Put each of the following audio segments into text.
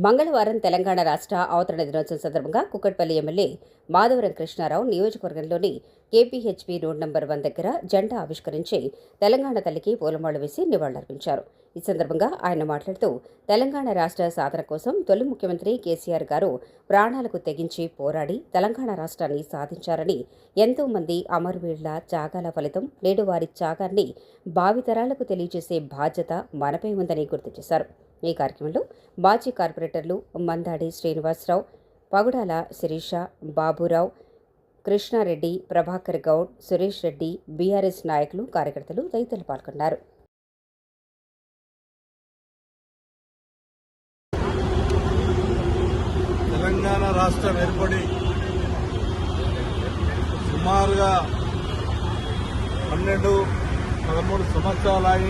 మంగళవారం తెలంగాణ రాష్ట్ర అవతరణ దినోత్సవం సందర్భంగా కుక్కట్పల్లి ఎమ్మెల్యే మాధవరం కృష్ణారావు నియోజకవర్గంలోని కేపీహెచ్పీ రోడ్ నంబర్ 1 దగ్గర జెండా ఆవిష్కరించి తెలంగాణ తల్లికి పూలమాల వేసి నివాళులర్పించారు. ఈ సందర్భంగా ఆయన మాట్లాడుతూ తెలంగాణ రాష్ట్ర సాధన కోసం తొలి ముఖ్యమంత్రి కేసీఆర్ గారు ప్రాణాలకు తెగించి పోరాడి తెలంగాణ రాష్ట్రాన్ని సాధించారని, ఎంతో మంది అమరవీరుల త్యాగాల ఫలితం నేడు వారి త్యాగాన్ని భావితరాలకు తెలియజేసే బాధ్యత మనపై ఉందని గుర్తు చేశారు. ఈ కార్యక్రమంలో మాజీ కార్పొరేటర్లు మందాడి శ్రీనివాసరావు, పగుడాల శిరీష, బాబురావు, కృష్ణారెడ్డి, ప్రభాకర్ గౌడ్, సురేష్ రెడ్డి, బీఆర్ఎస్ నాయకులు, కార్యకర్తలు తదితరులు పాల్గొన్నారు. తెలంగాణ రాష్ట్రం ఏర్పడి సుమారుగా 12-13 సంవత్సరాలై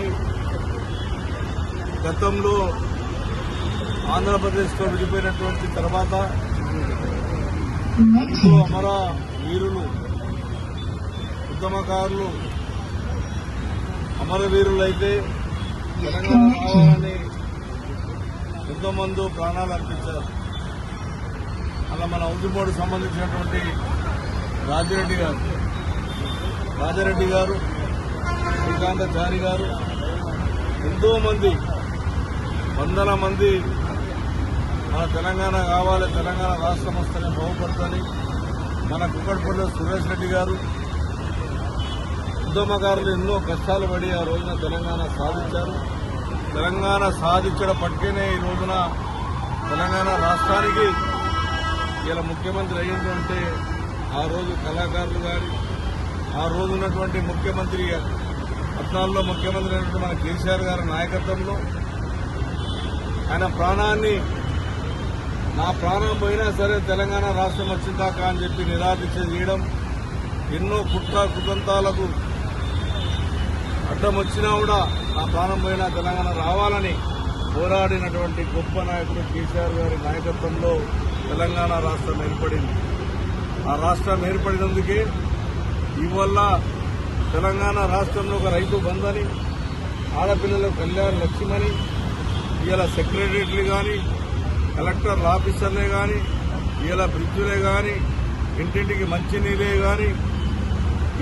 గతంలో ఆంధ్రప్రదేశ్తో విడిపోయినటువంటి తర్వాత అమర వీరులు, ఉద్యమకారులు, అమరవీరులైతే తెలంగాణ రావాలని ఎంతోమంది ప్రాణాలు అర్పించారు. అలా మన ఉద్యమోడికి సంబంధించినటువంటి రాజారెడ్డి గారు, శ్రీకాంతాచారి గారు, ఎంతోమంది, వందల మంది మన తెలంగాణ కావాలి, తెలంగాణ రాష్ట్రం వస్తేనే బాగుపడుతుంది. మన కుక్కట్పల్లిలో సురేష్ రెడ్డి గారు, ఉద్యమకారులు ఎన్నో కష్టాలు పడి ఆ రోజున తెలంగాణ సాధించారు. తెలంగాణ సాధించడం పట్టుకనే ఈ రోజున తెలంగాణ రాష్ట్రానికి ఇలా ముఖ్యమంత్రి అయ్యింది అంటే ఆ రోజు కళాకారులు గారి, ఆ రోజు ఉన్నటువంటి ముఖ్యమంత్రి 14లో ముఖ్యమంత్రి అయినటువంటి మన కేసీఆర్ గారి నాయకత్వంలో ఆయన ప్రాణాన్ని, నా ప్రాణం పోయినా సరే తెలంగాణ రాష్ట్రం వచ్చిందాకా అని చెప్పి నిరాదీక్ష చేయడం, ఎన్నో కుట్ర కుతంత్రాలకు అడ్డం వచ్చినా కూడా నా ప్రాణం పోయినా తెలంగాణ రావాలని పోరాడినటువంటి గొప్ప నాయకుడు కేసీఆర్ గారి నాయకత్వంలో తెలంగాణ రాష్ట్రం ఏర్పడింది. ఆ రాష్ట్రం ఏర్పడినందుకే ఇవల్ల తెలంగాణ రాష్ట్రంలో ఒక రైతు బంధని, ఆడపిల్లల కళ్యాణ లక్ష్యమని, ఇవాళ సెక్రటరీలు కానీ, కలెక్టర్ ఆఫీసర్లే కానీ, ఇవాళ బ్రిడ్జులే కానీ, ఇంటింటికి మంచినీరే కానీ,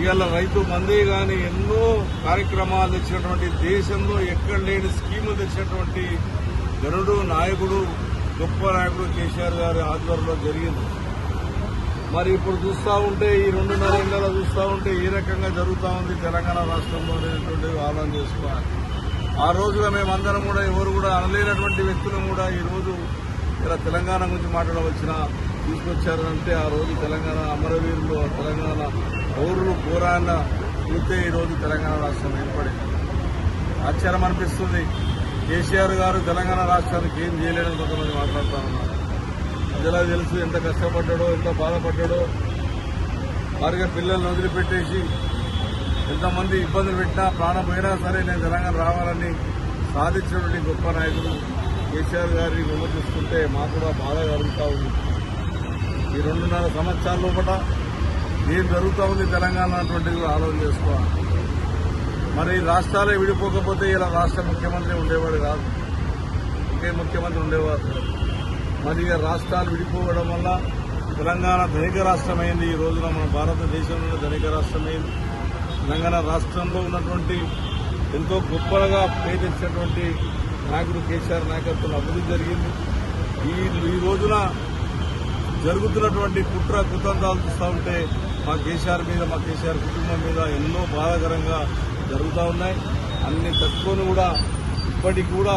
ఇవాళ రైతు మందే కానీ ఎన్నో కార్యక్రమాలు తెచ్చినటువంటి, దేశంలో ఎక్కడ లేని స్కీములు తెచ్చినటువంటి గరుడు నాయకుడు, గొప్ప నాయకుడు కేసీఆర్ గారి ఆధ్వర్యంలో జరిగింది. మరి ఇప్పుడు చూస్తూ ఉంటే ఈ 2.5 ఏళ్లలో చూస్తూ ఉంటే ఏ రకంగా జరుగుతూ ఉంది తెలంగాణ రాష్ట్రంలో అనేటువంటిది ఆలోచన చేసుకోవాలి. ఆ రోజుగా మేమందరం కూడా ఎవరు కూడా అనలేనటువంటి వ్యక్తులను కూడా ఈ రోజు ఇలా తెలంగాణ గురించి మాట్లాడవలసిన తీసుకొచ్చారంటే ఆ రోజు తెలంగాణ అమరవీరులు, తెలంగాణ పౌరులు పోరాడిన చూస్తే ఈ రోజు తెలంగాణ రాష్ట్రం ఏర్పడింది. ఆశ్చర్యం అనిపిస్తుంది. కేసీఆర్ గారు తెలంగాణ రాష్ట్రానికి ఏం చేయలేదని కొంతమంది మాట్లాడుతూ ఉన్నారు. ప్రజలకు తెలుసు ఎంత కష్టపడ్డాడో, ఎంత బాధపడ్డాడో. వారిగా పిల్లల్ని వదిలిపెట్టేసి ఎంతమంది ఇబ్బందులు పెట్టినా, ప్రాణం పోయినా సరే నేను తెలంగాణ రావాలని సాధించినటువంటి గొప్ప నాయకుడు కేసీఆర్ గారిని విమర్శిస్తుంటే మాకు కూడా బాధ కలుగుతూ ఉంది. ఈ 2.5 సంవత్సరాల లోపల ఏం జరుగుతూ ఉంది తెలంగాణ అటువంటిది ఆలోచన చేసుకోవాలి. మరి రాష్ట్రాలే విడిపోకపోతే ఇలా రాష్ట్ర ముఖ్యమంత్రి ఉండేవాడు కాదు, ఇంకే ముఖ్యమంత్రి ఉండేవారు. మరి రాష్ట్రాలు విడిపోవడం వల్ల తెలంగాణ ధనిక రాష్ట్రమైంది. ఈ రోజున మన భారతదేశంలో ధనిక రాష్ట్రమైంది. తెలంగాణ రాష్ట్రంలో ఉన్నటువంటి ఎంతో గొప్పగా పేరు తెచ్చినటువంటి నాయకుడు కేసీఆర్ నాయకత్వంలో అభివృద్ధి జరిగింది. ఈ రోజున జరుగుతున్నటువంటి కుట్ర కుతంత్రాలు చూస్తూ ఉంటే మా కేసీఆర్ మీద, మా కేసీఆర్ కుటుంబం మీద ఎన్నో బాధాకరంగా జరుగుతూ ఉన్నాయి. అన్ని తట్టుకొని కూడా ఇప్పటికి కూడా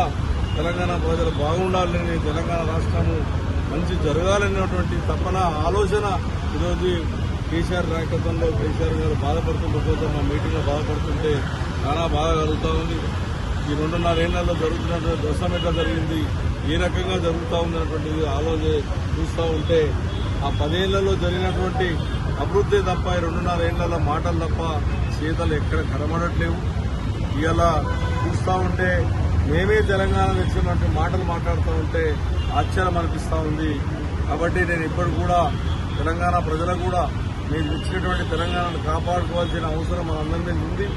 తెలంగాణ ప్రజలు బాగుండాలని, తెలంగాణ రాష్ట్రము మంచి జరగాలనేటువంటి తపన, ఆలోచన ఈరోజు కేసీఆర్ నాయకత్వంలో కేసీఆర్ గారు బాధపడుతుంటే కోసం మా మీటింగ్లో బాధపడుతుంటే చాలా బాధ కలుగుతూ ఉంది. ఈ 2.5 ఏళ్లలో జరుగుతున్నటువంటి దశం ఎట్లా జరిగింది, ఏ రకంగా జరుగుతూ ఉందన్నటువంటిది ఆలోచన చూస్తూ ఉంటే ఆ 10 ఏళ్లలో జరిగినటువంటి అభివృద్ధి తప్ప, ఈ 2.5 ఏళ్లలో మాటలు తప్ప చేతలు ఎక్కడ కనబడట్లేవు. ఇలా చూస్తూ ఉంటే మేమే తెలంగాణ తెచ్చినటువంటి మాటలు మాట్లాడుతూ ఉంటే ఆశ్చర్యం అనిపిస్తూ ఉంది. కాబట్టి నేను ఇప్పుడు కూడా తెలంగాణ ప్రజలకు కూడా మీరు ఇచ్చినటువంటి తెలంగాణను కాపాడుకోవాల్సిన అవసరం మనందరి మీద ఉంది.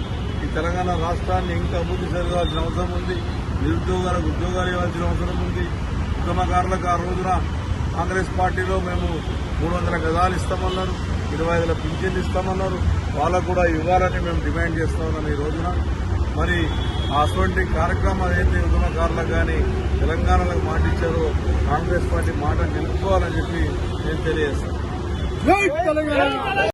ఈ తెలంగాణ రాష్ట్రాన్ని ఇంకా అభివృద్ధి జరగాల్సిన అవసరం ఉంది. నిరుద్యోగాలకు ఉద్యోగాలు ఇవ్వాల్సిన అవసరం ఉంది. ఉద్యమకారులకు ఆ రోజున కాంగ్రెస్ పార్టీలో మేము 300 గజాలు ఇస్తామన్నారు, 25,000 పింఛన్లు ఇస్తామన్నారు. వాళ్ళకు కూడా ఇవ్వాలని మేము డిమాండ్ చేస్తా ఉన్నాం ఈ రోజున. మరి అటువంటి కార్యక్రమం ఏదైతే ఉద్యమకారులకు కానీ తెలంగాణలకు మాట ఇచ్చారో కాంగ్రెస్ పార్టీ మాట నిలుపుకోవాలని చెప్పి నేను తెలియజేస్తాను.